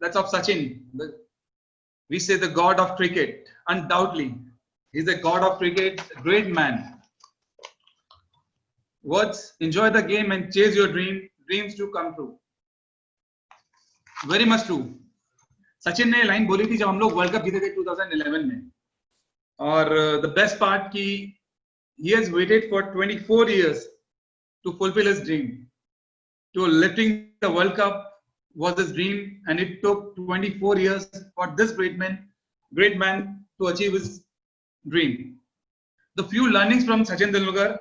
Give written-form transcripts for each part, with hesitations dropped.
That's of Sachin. We say the god of cricket. Undoubtedly, he's a god of cricket, great man. Words, enjoy the game and chase your dreams to come true. Very much true. Sachin ने line बोली थी जब हम लोग world cup जीते थे 2011 में, और the best part कि he has waited for 24 years to fulfill his dream. To lifting the World Cup was his dream, and it took 24 years for this great man to achieve his dream. The few learnings from Sachin Tendulkar: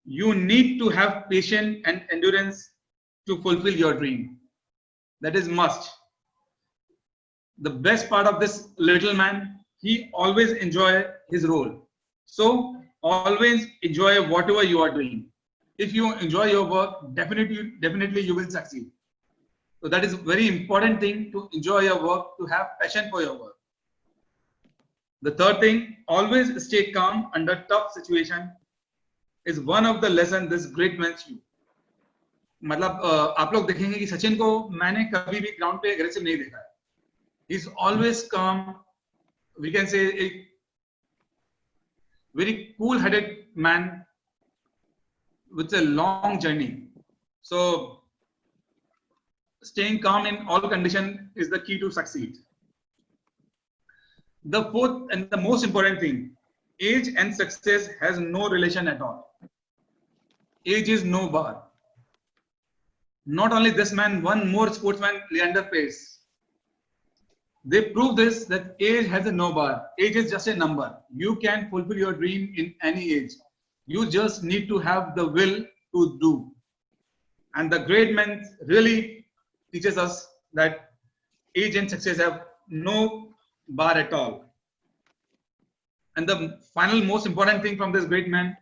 you need to have patience and endurance to fulfill your dream. That is must. The best part of this little man, he always enjoy his role. So always enjoy whatever you are doing. If you enjoy your work, definitely you will succeed. So that is a very important thing, to enjoy your work, to have passion for your work. The third thing, always stay calm under tough situation, is one of the lessons this great man you. मतलब आप लोग देखेंगे कि सचिन को मैंने कभी भी ground पे एग्रेसिव नहीं देखा है. He is always calm. We can say a very cool-headed man with a long journey. So staying calm in all conditions is the key to succeed. The fourth and the most important thing, age and success has no relation at all. Age is no bar. Not only this man, one more sportsman, Leander Paes. They prove this, that age has a no bar. Age is just a number. You can fulfill your dream in any age. You just need to have the will to do. And the great man really teaches us that age and success have no bar at all. And the final most important thing from this great man,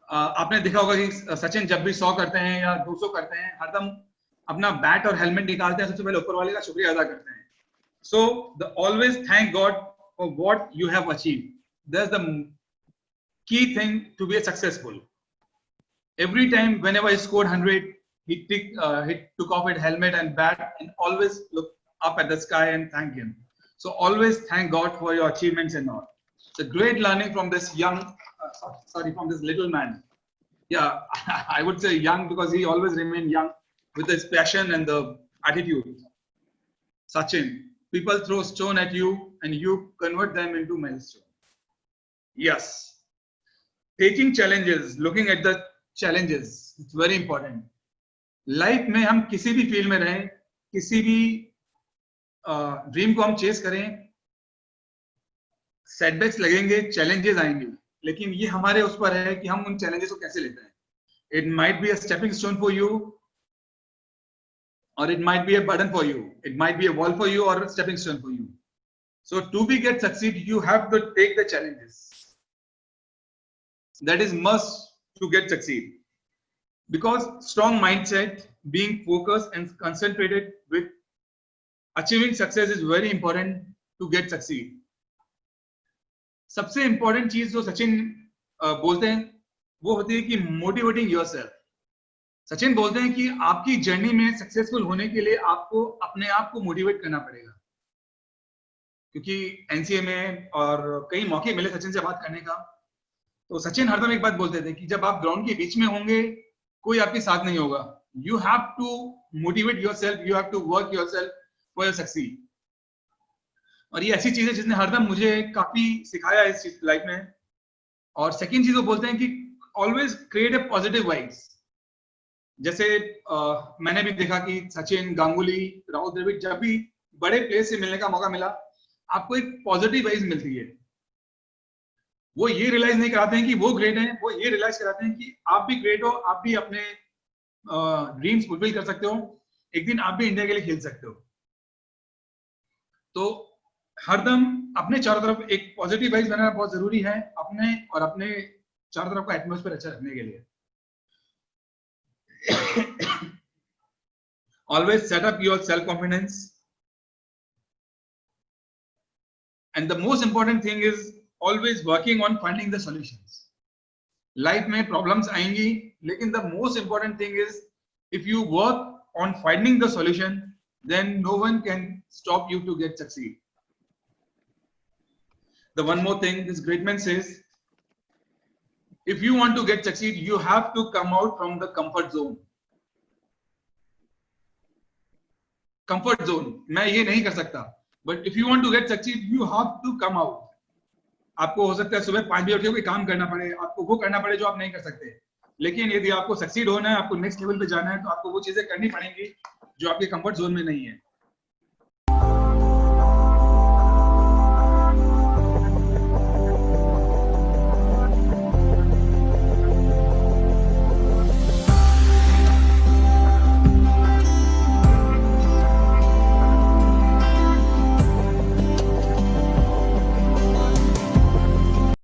आपने देखा होगा कि सचिन जब भी 100 करते हैं या 200 करते हैं, हरदम अपना बैट और हेलमेट निकालते हैं, सबसे पहले ऊपर वाले का शुक्रिया अदा करते हैं. So always thank God for what you have achieved. That's the key thing to be successful. Every time, whenever he scored 100, he took off his helmet and bat and always look up at the sky and thank him. So always thank God for your achievements and all. It's a great learning from this from this little man. Yeah, I would say young because he always remained young with his passion and the attitude. Sachin, people throw stone at you and you convert them into milestone. Yes, taking challenges, looking at the challenges, it's very important. Life में हम किसी भी field में रहें, किसी भी dream को हम चेस करें, सेटबैक्स लगेंगे, चैलेंजेस आएंगे, लेकिन ये हमारे उस पर है कि हम उन चैलेंजेस को कैसे लेते हैं. It might be a stepping stone for you, or it might be a burden for you. It might be a wall for you or a stepping stone for you. So to get succeed, you have to take the challenges. That is must to get succeed. Because strong mindset, being focused and concentrated with achieving success is very important to get succeed. सबसे important चीज जो सचिन बोलते हैं वो होती है कि motivating yourself. Sachin बोलते हैं कि आपकी जर्नी में सक्सेसफुल होने के लिए आपको अपने आप को मोटिवेट करना पड़ेगा. क्योंकि एनसीए में और कई मौके मिले सचिन से बात करने का, तो सचिन हरदम एक बात बोलते थे कि जब आप ग्राउंड के बीच में होंगे कोई आपके साथ नहीं होगा. You have to motivate yourself, you have to work yourself for your succeed. और ये ऐसी चीज है जिसने हरदम मुझे काफी सिखाया इस लाइफ में. और सेकंड चीज वो बोलते हैं कि always create a positive vibes. जैसे मैंने भी देखा कि सचिन, गांगुली, राहुल द्रविड़ जब भी बड़े प्लेयर्स से मिलने का मौका मिला, आपको एक पॉजिटिव वाइब्स मिलती है. वो ये रियलाइज नहीं कराते हैं कि वो ग्रेट हैं, वो ये रियलाइज कराते हैं कि आप भी ग्रेट हो, आप भी अपने ड्रीम्स फुलफिल कर सकते हो, एक दिन आप भी इंडिया के लिए खेल सकते हो. तो हरदम अपने चारों तरफ एक पॉजिटिव वाइब्स बनाना बहुत जरूरी है, अपने और अपने चारों तरफ का एटमॉस्फेयर अच्छा रखने के लिए. Always set up your self-confidence. And the most important thing is always working on finding the solutions. Life में problems आएंगी, लेकिन the most important thing is if you work on finding the solution, then no one can stop you to get succeed. The one more thing this great man says, if you want to get succeed, you have to come out from the comfort zone. Comfort zone, मैं ये नहीं कर सकता, but if you want to get succeed, you have to come out. आपको हो सकता है सुबह 5 बजे उठ के कोई काम करना पड़े, आपको वो करना पड़े जो आप नहीं कर सकते, लेकिन यदि आपको सक्सीड होना है, आपको नेक्स्ट लेवल पे जाना है, तो आपको वो चीजें करनी पड़ेंगी जो आपके कंफर्ट जोन में नहीं है.